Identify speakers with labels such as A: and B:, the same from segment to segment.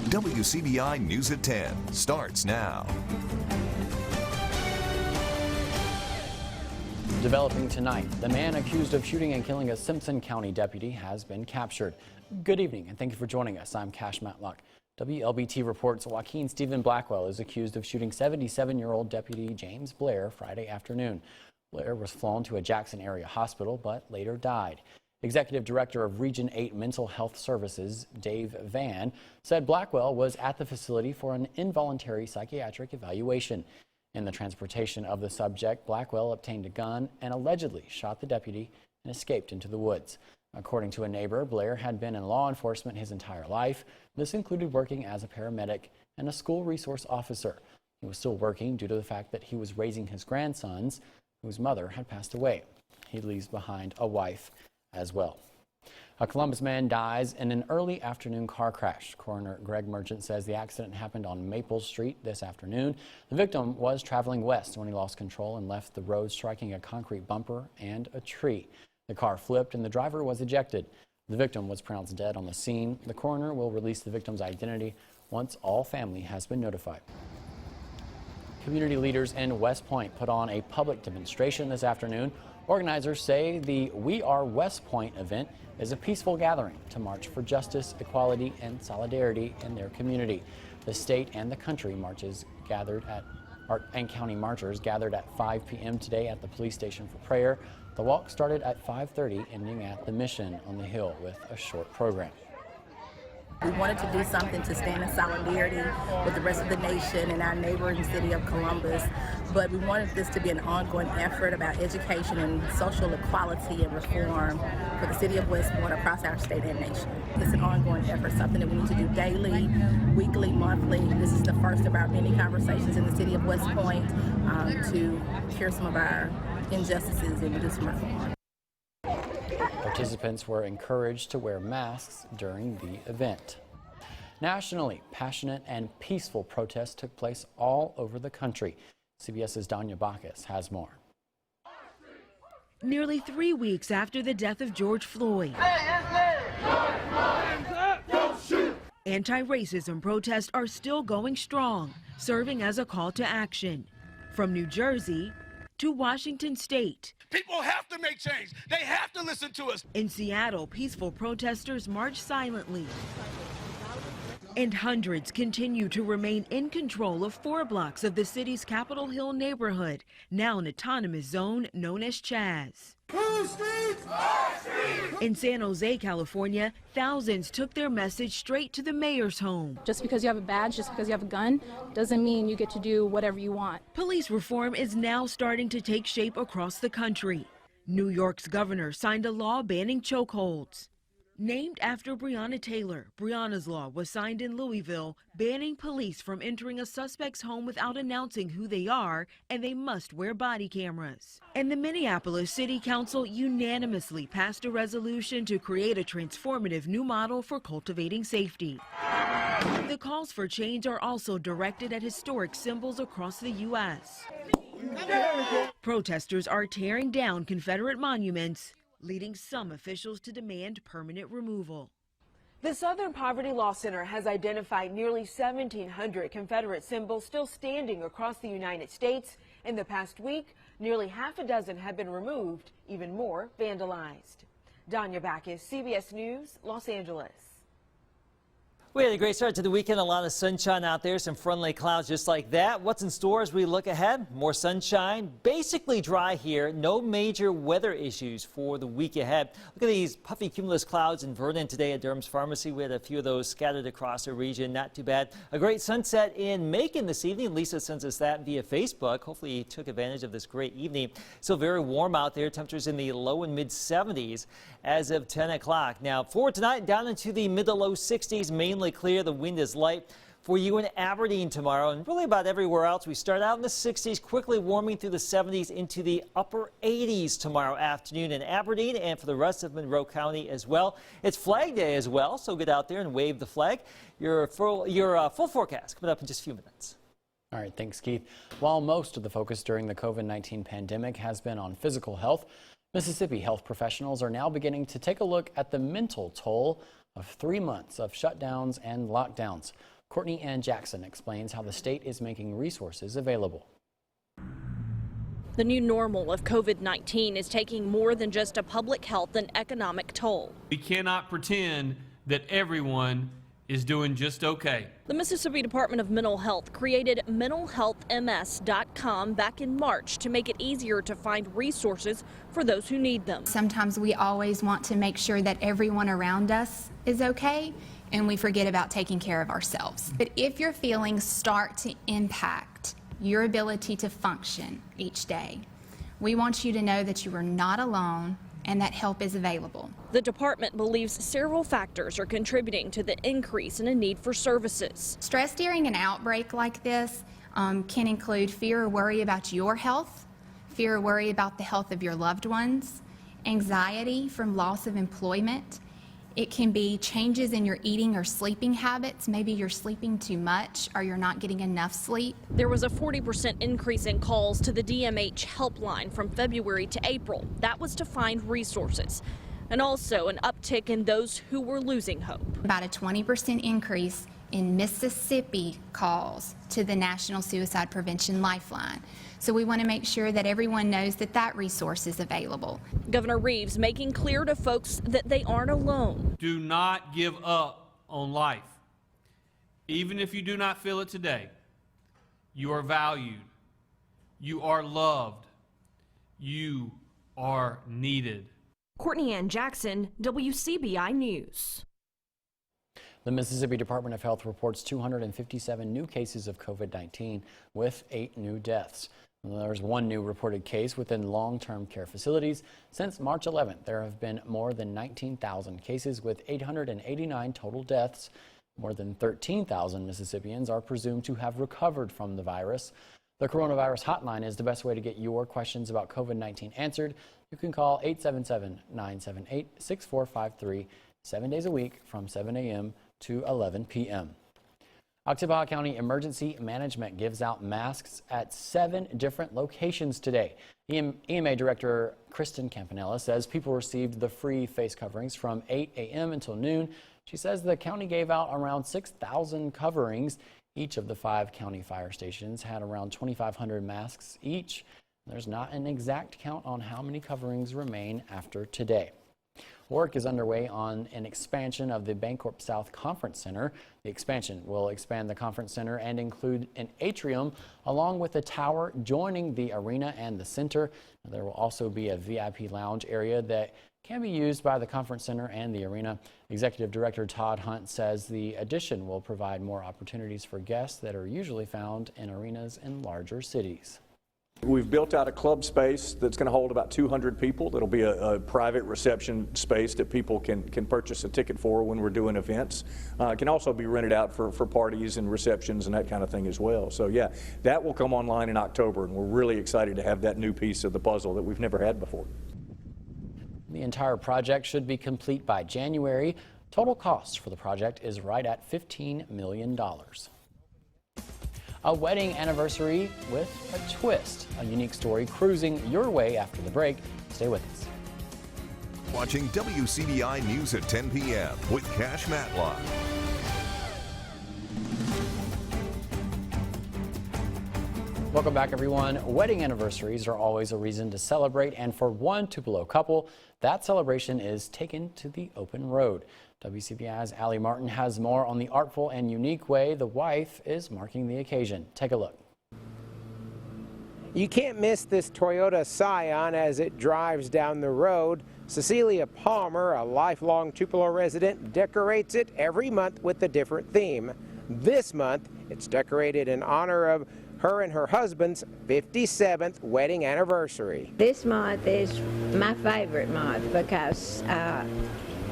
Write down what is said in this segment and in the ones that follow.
A: WCBI News at 10 starts now.
B: Developing tonight, the man accused of shooting and killing a Simpson County deputy has been captured. Good evening and thank you for joining us. I'm Cash Matlock. WLBT reports Joaquin Stephen Blackwell is accused of shooting 77-year-old Deputy James Blair Friday afternoon. Blair was flown to a Jackson area hospital but later died. Executive Director of Region 8 Mental Health Services, Dave Van, said Blackwell was at the facility for an involuntary psychiatric evaluation. In the transportation of the subject, Blackwell obtained a gun and allegedly shot the deputy and escaped into the woods. According to a neighbor, Blair had been in law enforcement his entire life. This included working as a paramedic and a school resource officer. He was still working due to the fact that he was raising his grandsons, whose mother had passed away. He leaves behind a wife as well. A Columbus man dies in an early afternoon car crash. Coroner Greg Merchant says the accident happened on Maple Street this afternoon. The victim was traveling west when he lost control and left the road, striking a concrete bumper and a tree. The car flipped and the driver was ejected. The victim was pronounced dead on the scene. The coroner will release the victim's identity once all family has been notified. Community leaders in West Point put on a public demonstration this afternoon. Organizers say the We Are West Point event is a peaceful gathering to march for justice, equality, and solidarity in their community. The state and the country marches and county marchers gathered at 5 p.m. today at the police station for prayer. The walk started at 5:30, ending at the Mission on the Hill with a short program.
C: We wanted to do something to stand in solidarity with the rest of the nation and our neighboring city of Columbus, but we wanted this to be an ongoing effort about education and social equality and reform for the city of West Point across our state and nation. It's an ongoing effort, something that we need to do daily, weekly, monthly. This is the first of our many conversations in the city of West Point to cure some of our injustices and do some reform.
B: Participants were encouraged to wear masks during the event. Nationally, passionate and peaceful protests took place all over the country. CBS's Danya Bacchus has more.
D: Nearly 3 weeks after the death of George Floyd, anti-racism protests are still going strong, serving as a call to action. From New Jersey to Washington State.
E: People have to make change. They have to listen to us.
D: In Seattle, peaceful protesters marched silently. And hundreds continue to remain in control of 4 blocks of the city's Capitol Hill neighborhood, now an autonomous zone known as Chaz. In San Jose, California, thousands took their message straight to the mayor's home.
F: Just because you have a badge, just because you have a gun, doesn't mean you get to do whatever you want.
D: Police reform is now starting to take shape across the country. New York's governor signed a law banning chokeholds. Named after Breonna Taylor, Breonna's law was signed in Louisville, banning police from entering a suspect's home without announcing who they are, and they must wear body cameras. And the Minneapolis City Council unanimously passed a resolution to create a transformative new model for cultivating safety. The calls for change are also directed at historic symbols across the U.S. Protesters are tearing down Confederate monuments, leading some officials to demand permanent removal.
G: The Southern Poverty Law Center has identified nearly 1,700 Confederate symbols still standing across the United States. In the past week, nearly half a dozen have been removed, even more vandalized. Danya Bacchus, CBS News, Los Angeles.
H: We had a great start to the weekend, a lot of sunshine out there, some friendly clouds just like that. What's in store as we look ahead? More sunshine, basically dry here, no major weather issues for the week ahead. Look at these puffy cumulus clouds in Vernon today at Durham's Pharmacy. We had a few of those scattered across the region, not too bad. A great sunset in Macon this evening. Lisa sends us that via Facebook. Hopefully you took advantage of this great evening. Still very warm out there, temperatures in the low and mid 70s as of 10 o'clock. Now for tonight, down into the mid to low 60s, mainly clear. The wind is light for you in Aberdeen tomorrow, and really about everywhere else. We start out in the 60s, quickly warming through the 70s into the upper 80s tomorrow afternoon in Aberdeen, and for the rest of Monroe County as well. It's Flag Day as well, so get out there and wave the flag. Your full forecast coming up in just a few minutes.
B: All right, thanks, Keith. While most of the focus during the COVID-19 pandemic has been on physical health, Mississippi health professionals are now beginning to take a look at the mental toll of 3 months of shutdowns and lockdowns. Courtney Ann Jackson explains how the state is making resources available.
I: The new normal of COVID-19 is taking more than just a public health and economic toll.
J: We cannot pretend that everyone is doing just okay.
I: The Mississippi Department of Mental Health created mentalhealthms.com back in March to make it easier to find resources for those who need them.
K: Sometimes we always want to make sure that everyone around us is okay, and we forget about taking care of ourselves. But if your feelings start to impact your ability to function each day, we want you to know that you are not alone and that help is available.
I: The department believes several factors are contributing to the increase in a need for services.
K: Stress during an outbreak like this can include fear or worry about your health, fear or worry about the health of your loved ones, anxiety from loss of employment. It can be changes in your eating or sleeping habits. Maybe you're sleeping too much or you're not getting enough sleep.
I: There was a 40% increase in calls to the DMH helpline from February to April. That was to find resources. And also an uptick in those who were losing hope.
K: About a 20% increase in Mississippi calls to the National Suicide Prevention Lifeline. So we want to make sure that everyone knows that that resource is available.
I: Governor Reeves making clear to folks that they aren't alone.
J: Do not give up on life. Even if you do not feel it today, you are valued, you are loved, you are needed.
G: Courtney Ann Jackson, WCBI News.
B: The Mississippi Department of Health reports 257 new cases of COVID-19 with 8 new deaths. There's 1 new reported case within long-term care facilities. Since March 11th, there have been more than 19,000 cases with 889 total deaths. More than 13,000 Mississippians are presumed to have recovered from the virus. The coronavirus hotline is the best way to get your questions about COVID-19 answered. You can call 877-978-6453 7 days a week from 7 a.m. to 11 p.m. Oktibbeha County Emergency Management gives out masks at 7 different locations today. EMA Director Kristen Campanella says people received the free face coverings from 8 a.m. until noon. She says the county gave out around 6,000 coverings. Each of the 5 county fire stations had around 2,500 masks each. There's not an exact count on how many coverings remain after today. Work is underway on an expansion of the Bancorp South Conference Center. The expansion will expand the conference center and include an atrium along with a tower joining the arena and the center. There will also be a VIP lounge area that can be used by the conference center and the arena. Executive Director Todd Hunt says the addition will provide more opportunities for guests that are usually found in arenas in larger cities.
L: We've built out a club space that's going to hold about 200 people. That'll be a private reception space that people can purchase a ticket for when we're doing events. It can also be rented out for parties and receptions and that kind of thing as well. So yeah, that will come online in October, and we're really excited to have that new piece of the puzzle that we've never had before.
B: The entire project should be complete by January. Total cost for the project is right at $15 million. A wedding anniversary with a twist. A unique story cruising your way after the break. Stay with us.
A: Watching WCBI News at 10 p.m. with Cash Matlock.
B: Welcome back, everyone. Wedding anniversaries are always a reason to celebrate, and for one Tupelo couple, that celebration is taken to the open road. WCBI's Allie Martin has more on the artful and unique way the wife is marking the occasion. Take a look.
M: You can't miss this Toyota Scion as it drives down the road. Cecilia Palmer, a lifelong Tupelo resident, decorates it every month with a different theme. This month, it's decorated in honor of her and her husband's 57th wedding anniversary.
N: This month is my favorite month because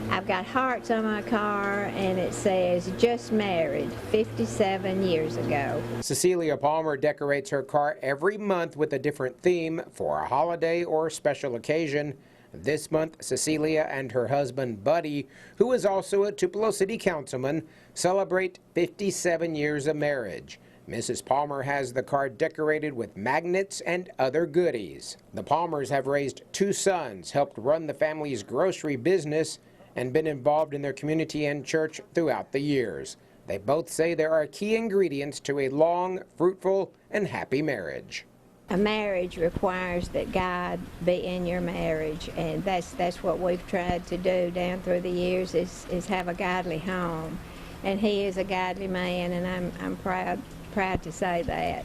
N: I've got hearts on my car and it says just married 57 years ago.
M: Cecilia Palmer decorates her car every month with a different theme for a holiday or special occasion. This month, Cecilia and her husband Buddy, who is also a Tupelo City Councilman, celebrate 57 years of marriage. Mrs. Palmer has the car decorated with magnets and other goodies. The Palmers have raised 2 sons, helped run the family's grocery business, and been involved in their community and church throughout the years. They both say there are key ingredients to a long, fruitful, and happy marriage.
N: A marriage requires that God be in your marriage, and that's what we've tried to do down through the years is have a godly home. And he is a godly man, and I'm proud to say that.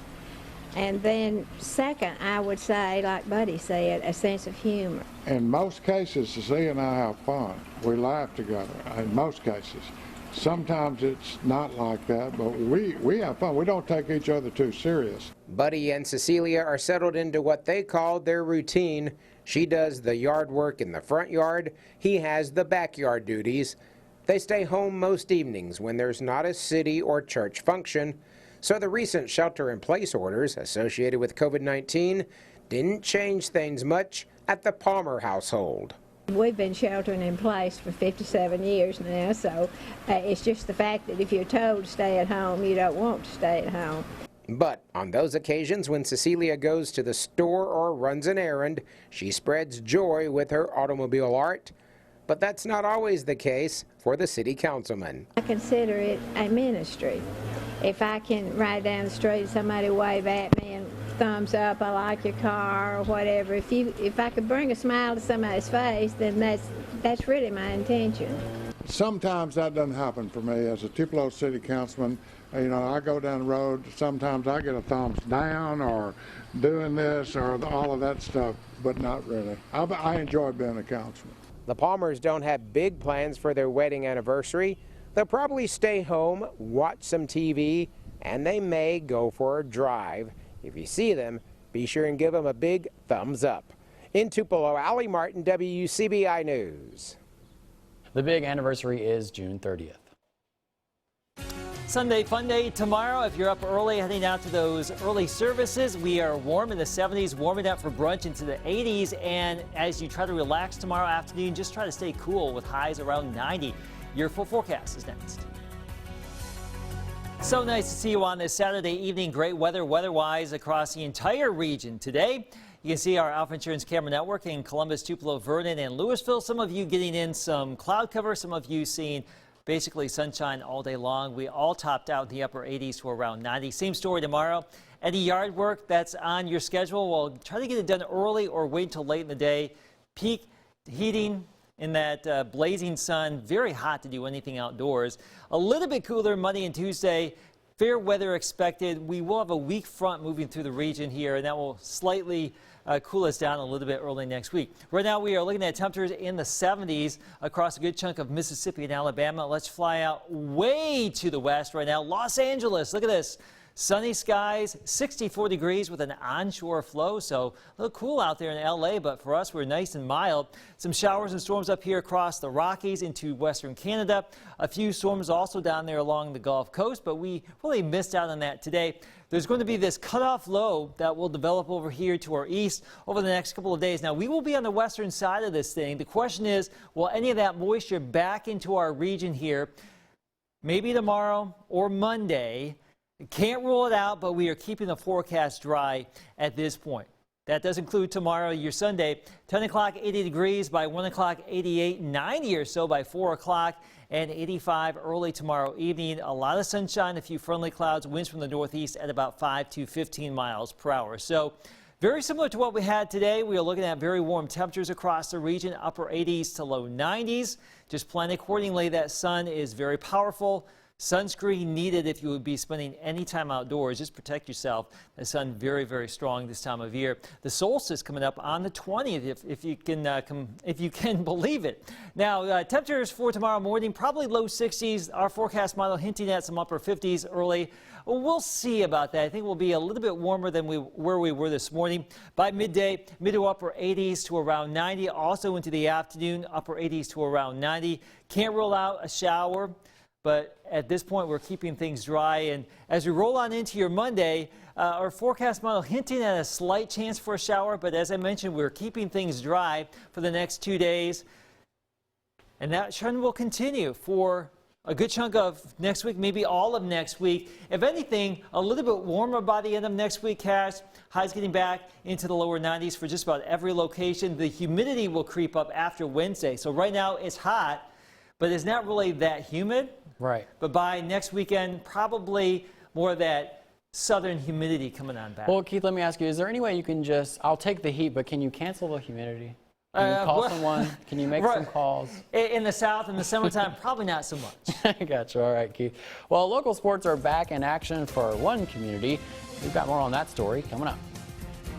N: And then second, I would say, like Buddy said, a sense of humor.
O: In most cases, Cecilia and I have fun. We laugh together, in most cases. Sometimes it's not like that, but we have fun. We don't take each other too serious.
M: Buddy and Cecilia are settled into what they call their routine. She does the yard work in the front yard. He has the backyard duties. They stay home most evenings when there's not a city or church function. So the recent shelter-in-place orders associated with COVID-19 didn't change things much at the Palmer household.
N: We've been sheltering in place for 57 years now, so it's just the fact that if you're told to stay at home, you don't want to stay at home.
M: But on those occasions when Cecilia goes to the store or runs an errand, she spreads joy with her automobile art. But that's not always the case for the city councilman.
N: I consider it a ministry. If I can ride down the street, somebody wave at me and thumbs up, I like your car, or whatever. If I could bring a smile to somebody's face, then that's really my intention.
O: Sometimes that doesn't happen for me as a Tupelo City Councilman. You know, I go down the road, sometimes I get a thumbs down or doing this or all of that stuff, but not really. I enjoy being a councilman.
M: The Palmers don't have big plans for their wedding anniversary. They'll probably stay home, watch some TV, and they may go for a drive. If you see them, be sure and give them a big thumbs up. In Tupelo, Allie Martin, WCBI News.
B: The big anniversary is June 30th.
H: Sunday fun day tomorrow. If you're up early heading out to those early services, we are warm in the 70s, warming up for brunch into the 80s. And as you try to relax tomorrow afternoon, just try to stay cool with highs around 90. Your full forecast is next. So nice to see you on this Saturday evening. Great weather-wise across the entire region today. You can see our Alpha Insurance camera network in Columbus, Tupelo, Vernon, and Louisville. Some of you getting in some cloud cover, some of you seeing basically sunshine all day long. We all topped out in the upper 80s to around 90. Same story tomorrow. Any yard work that's on your schedule, well, try to get it done early or wait until late in the day. Peak heating in that blazing sun, very hot to do anything outdoors. A little bit cooler Monday and Tuesday. Fair weather expected. We will have a weak front moving through the region here, and that will slightly cool us down a little bit early next week. Right now we are looking at temperatures in the 70s across a good chunk of Mississippi and Alabama. Let's fly out way to the west right now. Los Angeles, look at this. Sunny skies, 64 degrees with an onshore flow, so a little cool out there in LA, but for us, we're nice and mild. Some showers and storms up here across the Rockies into western Canada. A few storms also down there along the Gulf Coast, but we really missed out on that today. There's going to be this cutoff low that will develop over here to our east over the next couple of days. Now, we will be on the western side of this thing. The question is, will any of that moisture back into our region here, maybe tomorrow or Monday? Can't rule it out, but we are keeping the forecast dry at this point. That does include tomorrow, your Sunday, 10 o'clock, 80 degrees, by 1 o'clock, 88, 90 or so by 4 o'clock, and 85 early tomorrow evening. A lot of sunshine, a few friendly clouds, winds from the northeast at about 5 to 15 miles per hour. So very similar to what we had today. We are looking at very warm temperatures across the region, upper 80s to low 90s. Just plan accordingly. That sun is very powerful. Sunscreen needed if you would be spending any time outdoors. Just protect yourself. The sun very, very strong this time of year. The solstice coming up on the 20th, if you can believe it. Now, temperatures for tomorrow morning, probably low 60s. Our forecast model hinting at some upper 50s early. We'll see about that. I think we'll be a little bit warmer than where we were this morning. By midday, mid to upper 80s to around 90. Also into the afternoon, upper 80s to around 90. Can't rule out a shower, but at this point, we're keeping things dry. And as we roll on into your Monday, our forecast model hinting at a slight chance for a shower. But as I mentioned, we're keeping things dry for the next 2 days. And that trend will continue for a good chunk of next week, maybe all of next week. If anything, a little bit warmer by the end of next week, Cash. Highs getting back into the lower 90s for just about every location. The humidity will creep up after Wednesday. So right now it's hot, but it's not really that humid.
B: Right.
H: But by next weekend, probably more of that southern humidity coming on back.
B: Well, Keith, let me ask you, is there any way you can I'll take the heat, but can you cancel the humidity? Can you call someone? Can you make some calls?
H: In the south, in the summertime, probably not so much.
B: I gotcha. All right, Keith. Well, local sports are back in action for one community. We've got more on that story coming up.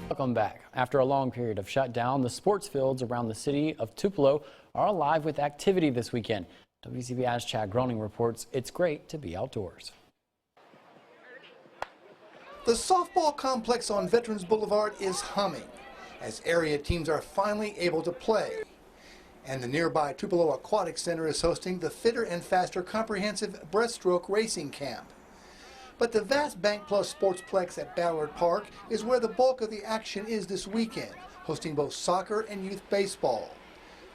B: Welcome back. After a long period of shutdown, the sports fields around the city of Tupelo are alive with activity this weekend. WCBI's Chad Groening reports it's great to be outdoors.
P: The softball complex on Veterans Boulevard is humming as area teams are finally able to play. And the nearby Tupelo Aquatic Center is hosting the Fitter and Faster Comprehensive Breaststroke Racing Camp. But the vast Bank Plus Sportsplex at Ballard Park is where the bulk of the action is this weekend, hosting both soccer and youth baseball.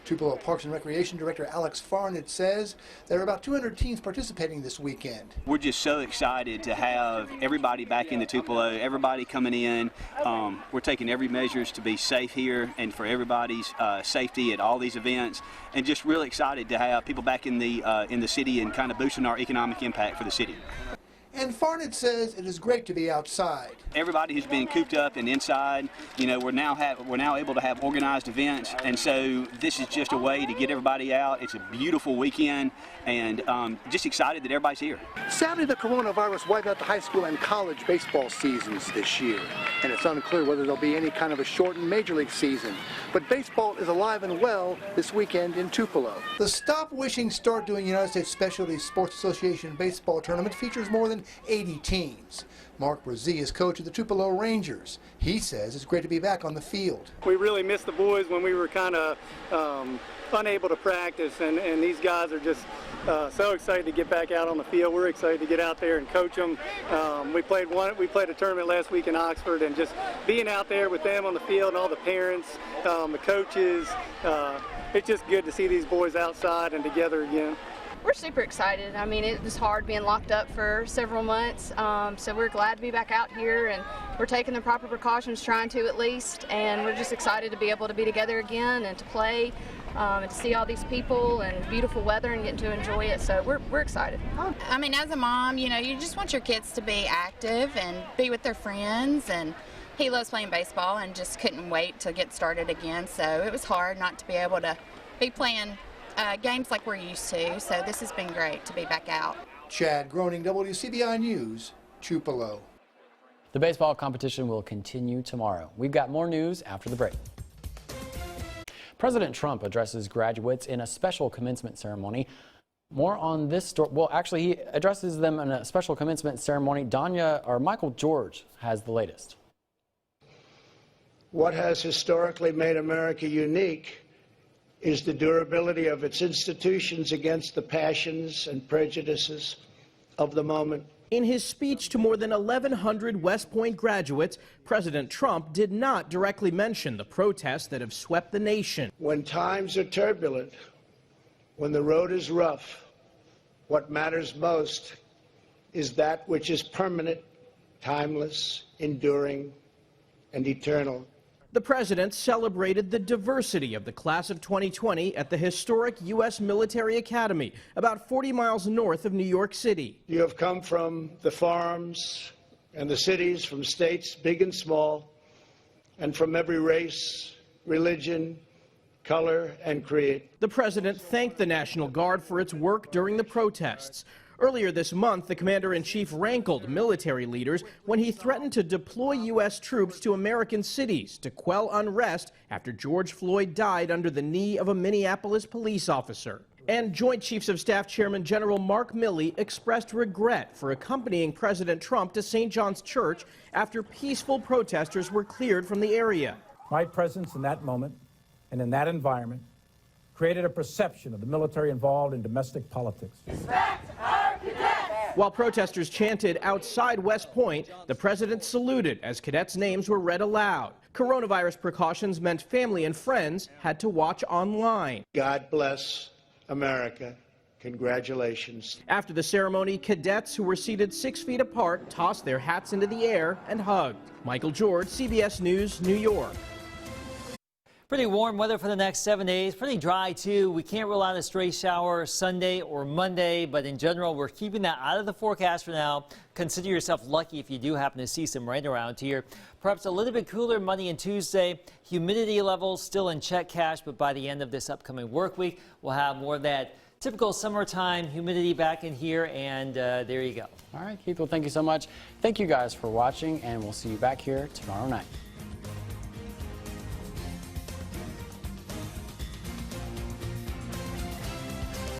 P: Tupelo Parks and Recreation Director Alex Farnett says there are about 200 teams participating this weekend.
Q: We're just so excited to have everybody back into Tupelo, everybody coming in. We're taking every measures to be safe here and for everybody's safety at all these events, and just really excited to have people back in the city and kind of boosting our economic impact for the city.
P: And Farnett says it is great to be outside.
Q: Everybody who's been cooped up and inside, you know, we're now able to have organized events, and so this is just a way to get everybody out. It's a beautiful weekend, and just excited that everybody's here.
P: Sadly, the coronavirus wiped out the high school and college baseball seasons this year, and it's unclear whether there'll be any kind of a shortened major league season. But baseball is alive and well this weekend in Tupelo. The Stop Wishing Start Doing United States Specialty Sports Association baseball tournament features more than 80 teams. Mark Brazee is coach of the Tupelo Rangers. He says it's great to be back on the field.
R: We really missed the boys when we were kind of unable to practice, and these guys are just so excited to get back out on the field. We're excited to get out there and coach them. We played a tournament last week in Oxford, and just being out there with them on the field and all the parents, the coaches, it's just good to see these boys outside and together again.
S: We're super excited. I mean, it was hard being locked up for several months, so we're glad to be back out here, and we're taking the proper precautions, trying to at least, and we're just excited to be able to be together again and to play and to see all these people and beautiful weather and getting to enjoy it, so we're excited.
T: I mean, as a mom, you know, you just want your kids to be active and be with their friends, and he loves playing baseball and just couldn't wait to get started again, so it was hard not to be able to be playing games like we're used to, so this has been great to be back out.
P: Chad Groening, WCBI News, Tupelo.
B: The baseball competition will continue tomorrow. We've got more news after the break. President Trump addresses graduates in a special commencement ceremony. More on this story. Well, actually, he addresses them in a special commencement ceremony. Michael George has the latest.
U: What has historically made America unique is the durability of its institutions against the passions and prejudices of the moment.
V: In his speech to more than 1,100 West Point graduates, President Trump did not directly mention the protests that have swept the nation.
U: When times are turbulent, when the road is rough, what matters most is that which is permanent, timeless, enduring, and eternal.
V: The president celebrated the diversity of the class of 2020 at the historic U.S. Military Academy, about 40 miles north of New York City.
U: You have come from the farms and the cities, from states big and small, and from every race, religion, color, and creed.
V: The president thanked the National Guard for its work during the protests. Earlier this month, the commander-in-chief rankled military leaders when he threatened to deploy U.S. troops to American cities to quell unrest after George Floyd died under the knee of a Minneapolis police officer. And Joint Chiefs of Staff Chairman General Mark Milley expressed regret for accompanying President Trump to St. John's Church after peaceful protesters were cleared from the area.
W: My presence in that moment and in that environment created a perception of the military involved in domestic politics.
V: While protesters chanted outside West Point, the president saluted as cadets' names were read aloud. Coronavirus precautions meant family and friends had to watch online.
U: God bless America. Congratulations.
V: After the ceremony, cadets who were seated 6 feet apart tossed their hats into the air and hugged. Michael George, CBS News, New York.
H: Pretty warm weather for the next 7 days. Pretty dry, too. We can't rule out a stray shower Sunday or Monday, but in general, we're keeping that out of the forecast for now. Consider yourself lucky if you do happen to see some rain around here. Perhaps a little bit cooler Monday and Tuesday. Humidity levels still in check cash, but by the end of this upcoming work week, we'll have more of that typical summertime humidity back in here, and there you go.
B: All right, Keith, well, thank you so much. Thank you guys for watching, and we'll see you back here tomorrow night.